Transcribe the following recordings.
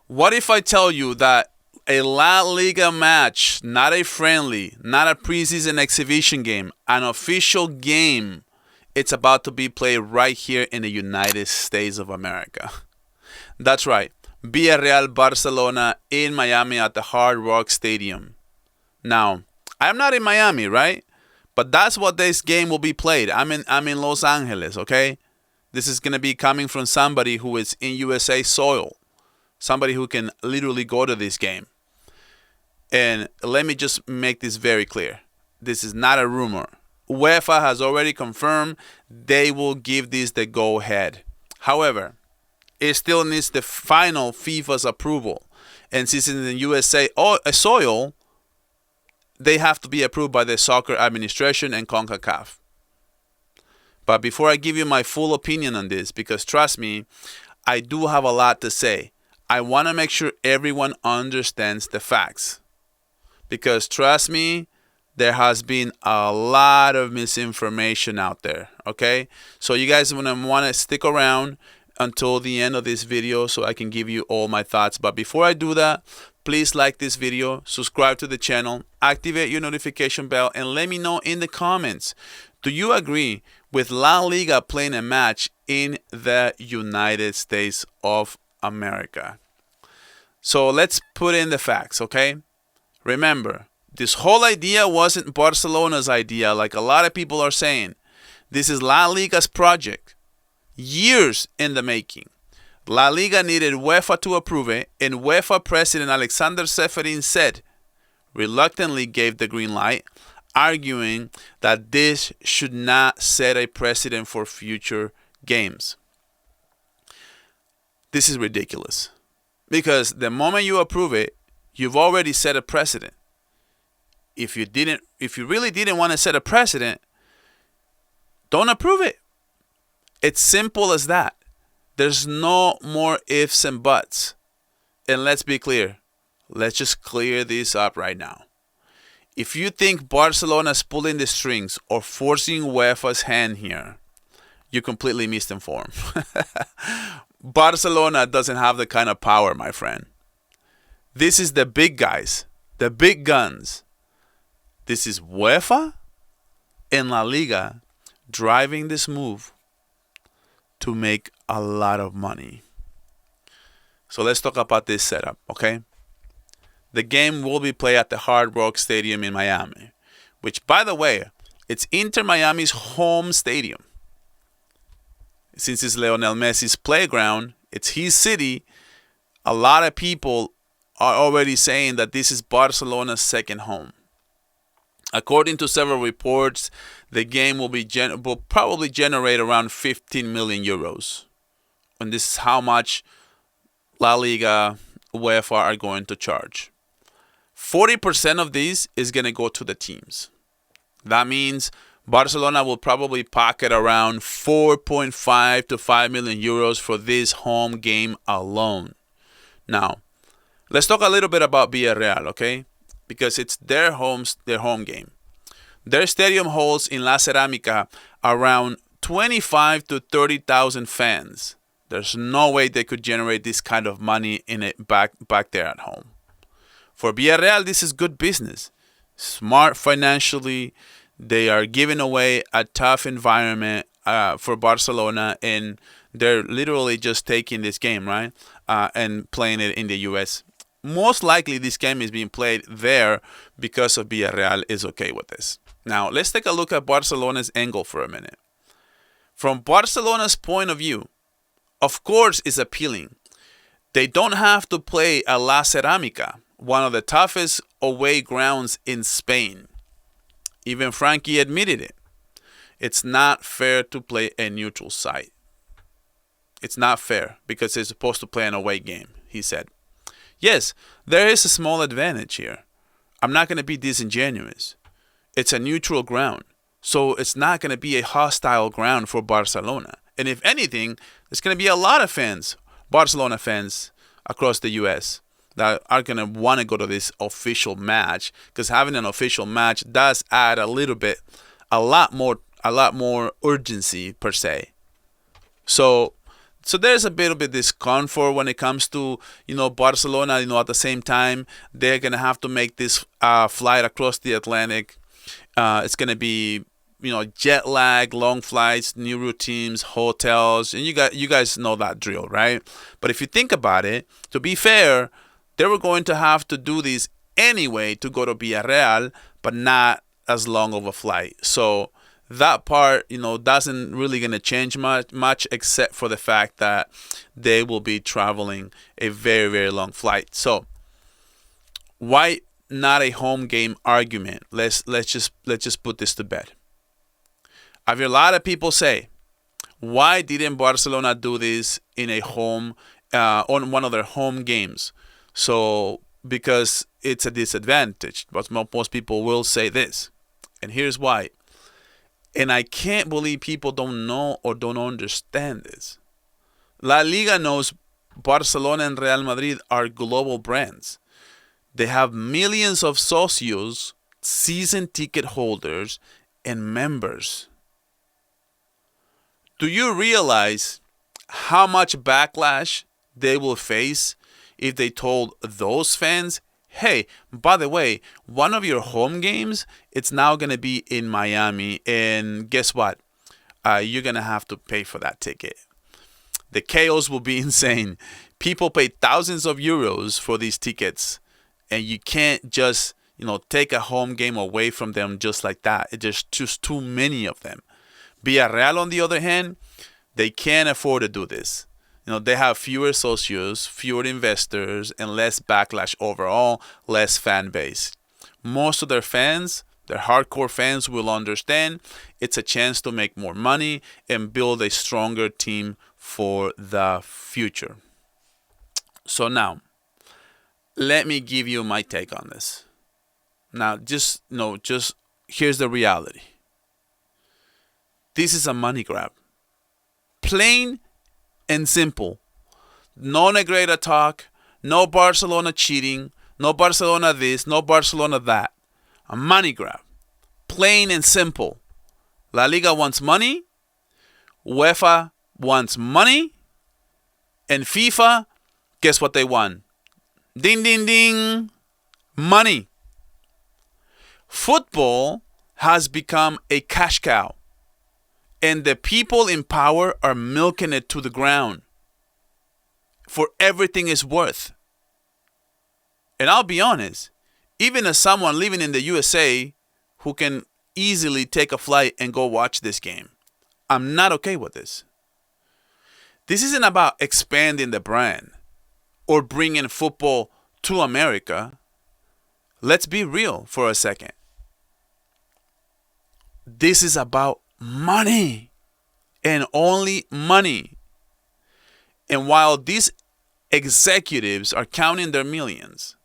What if I tell you that a La Liga match, not a friendly, not a preseason exhibition game, an official game, it's about to be played right here in the United States of America? That's right. Villarreal Barcelona in Miami at the Hard Rock Stadium. Now, I'm not in Miami, right? But that's what this game will be played. I'm in Los Angeles, okay? This is going to be coming from somebody who is in USA soil. Somebody who can literally go to this game. And let me just make this very clear. This is not a rumor. UEFA has already confirmed they will give this the go-ahead. However, it still needs the final FIFA's approval. And since it's in the USA soil, they have to be approved by the Soccer Administration and CONCACAF. But before I give you my full opinion on this, because trust me, I do have a lot to say. I want to make sure everyone understands the facts. Because trust me, there has been a lot of misinformation out there, okay? So you guys want to stick around until the end of this video so I can give you all my thoughts. But before I do that, please like this video, subscribe to the channel, activate your notification bell, and let me know in the comments, do you agree with La Liga playing a match in the United States of America? So let's put in the facts, okay? Remember, this whole idea wasn't Barcelona's idea like a lot of people are saying. This is La Liga's project. Years in the making. La Liga needed UEFA to approve it, and UEFA President Alexander Seferin said, reluctantly gave the green light, arguing that this should not set a precedent for future games. This is ridiculous. Because the moment you approve it, you've already set a precedent. If you really didn't want to set a precedent, don't approve it. It's simple as that. There's no more ifs and buts. And let's be clear. Let's just clear this up right now. If you think Barcelona is pulling the strings or forcing UEFA's hand here, you're completely misinformed. Barcelona doesn't have the kind of power, my friend. This is the big guys, the big guns. This is UEFA and La Liga driving this move to make a lot of money. So let's talk about this setup, okay? The game will be played at the Hard Rock Stadium in Miami, which, by the way, it's Inter Miami's home stadium. Since it's Lionel Messi's playground, it's his city, a lot of people are already saying that this is Barcelona's second home. According to several reports, the game will probably generate around 15 million euros. And this is how much La Liga, UEFA are going to charge. 40% of this is going to go to the teams. That means Barcelona will probably pocket around 4.5 to 5 million euros for this home game alone. Now, let's talk a little bit about Villarreal, okay? Because it's their home game. Their stadium holds in La Cerámica around 25 to 30,000 fans. There's no way they could generate this kind of money in it back there at home. For Villarreal, this is good business. Smart financially. They are giving away a tough environment for Barcelona, and they're literally just taking this game, right? And playing it in the US. Most likely this game is being played there because of Villarreal is okay with this. Now, let's take a look at Barcelona's angle for a minute. From Barcelona's point of view, of course it's appealing. They don't have to play at La Cerámica, one of the toughest away grounds in Spain. Even Frankie admitted it. It's not fair to play a neutral site. It's not fair because they're supposed to play an away game, he said. Yes, there is a small advantage here. I'm not going to be disingenuous. It's a neutral ground, so it's not going to be a hostile ground for Barcelona. And if anything, there's going to be a lot of fans, Barcelona fans, across the US that are going to want to go to this official match, because having an official match does add a lot more urgency per se. So So there's a bit of a discomfort when it comes to, Barcelona. At the same time, they're gonna have to make this flight across the Atlantic. It's gonna be, jet lag, long flights, new routines, hotels, and you guys know that drill, right? But if you think about it, to be fair, they were going to have to do this anyway to go to Villarreal, but not as long of a flight. So that part, doesn't really gonna change much except for the fact that they will be traveling a very, very long flight. So why not a home game argument? Let's just put this to bed. I've heard a lot of people say, why didn't Barcelona do this in a home on one of their home games? So because it's a disadvantage, but most people will say this, and here's why. And I can't believe people don't know or don't understand this. La Liga knows Barcelona and Real Madrid are global brands. They have millions of socios, season ticket holders, and members. Do you realize how much backlash they will face if they told those fans, hey, by the way, one of your home games, it's now going to be in Miami, and guess what? You're going to have to pay for that ticket. The chaos will be insane. People pay thousands of euros for these tickets, and you can't just, take a home game away from them just like that. There's just too many of them. Villarreal, on the other hand, they can't afford to do this. They have fewer socios, fewer investors, and less backlash overall, less fan base. Most of their fans, their hardcore fans, will understand it's a chance to make more money and build a stronger team for the future. So now, let me give you my take on this. Now, just here's the reality. This is a money grab. Plain and simple. No Negrera talk, no Barcelona cheating, no Barcelona this, no Barcelona that. A money grab. Plain and simple. La Liga wants money, UEFA wants money, and FIFA, guess what they want? Ding, ding, ding. Money. Football has become a cash cow, and the people in power are milking it to the ground for everything it's worth. And I'll be honest, even as someone living in the USA who can easily take a flight and go watch this game, I'm not okay with this. This isn't about expanding the brand or bringing football to America. Let's be real for a second. This is about money and only money. And while these executives are counting their millions,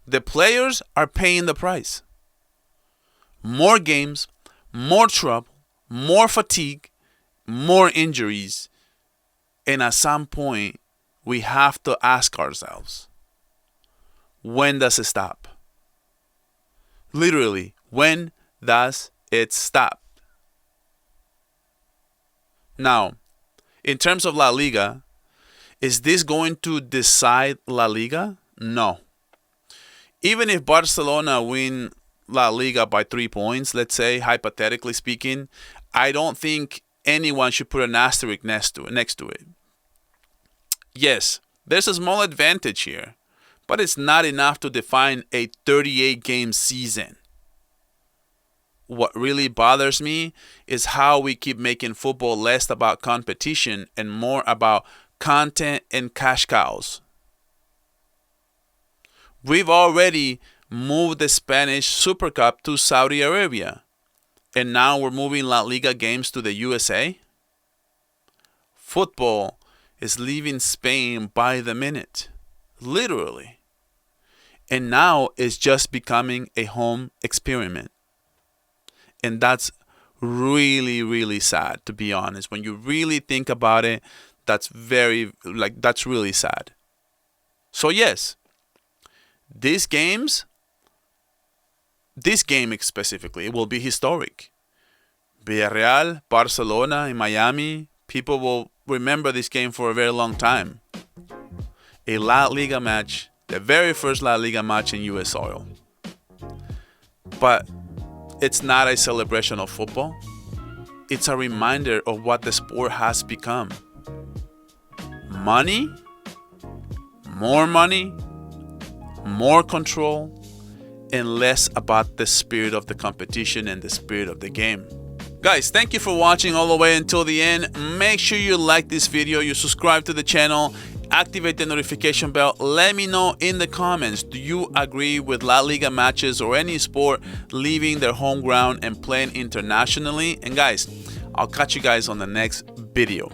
the players are paying the price. More games, more trouble, more fatigue, more injuries. And at some point, we have to ask ourselves, when does it stop? Literally, when does it stop? Now, in terms of La Liga, is this going to decide La Liga? No. Even if Barcelona win La Liga by 3 points, let's say, hypothetically speaking, I don't think anyone should put an asterisk next to it. Yes, there's a small advantage here, but it's not enough to define a 38-game season. What really bothers me is how we keep making football less about competition and more about content and cash cows. We've already moved the Spanish Super Cup to Saudi Arabia, and now we're moving La Liga games to the USA. Football is leaving Spain by the minute, literally. And now it's just becoming a home experiment. And that's really, really sad, to be honest. When you really think about it, that's really sad. So yes, this game specifically, it will be historic. Villarreal, Barcelona, and Miami, people will remember this game for a very long time. A La Liga match, the very first La Liga match in US soil. But it's not a celebration of football. It's a reminder of what the sport has become. Money, more control, and less about the spirit of the competition and the spirit of the game. Guys, thank you for watching all the way until the end. Make sure you like this video, you subscribe to the channel, activate the notification bell. Let me know in the comments, do you agree with La Liga matches or any sport leaving their home ground and playing internationally? And guys, I'll catch you guys on the next video.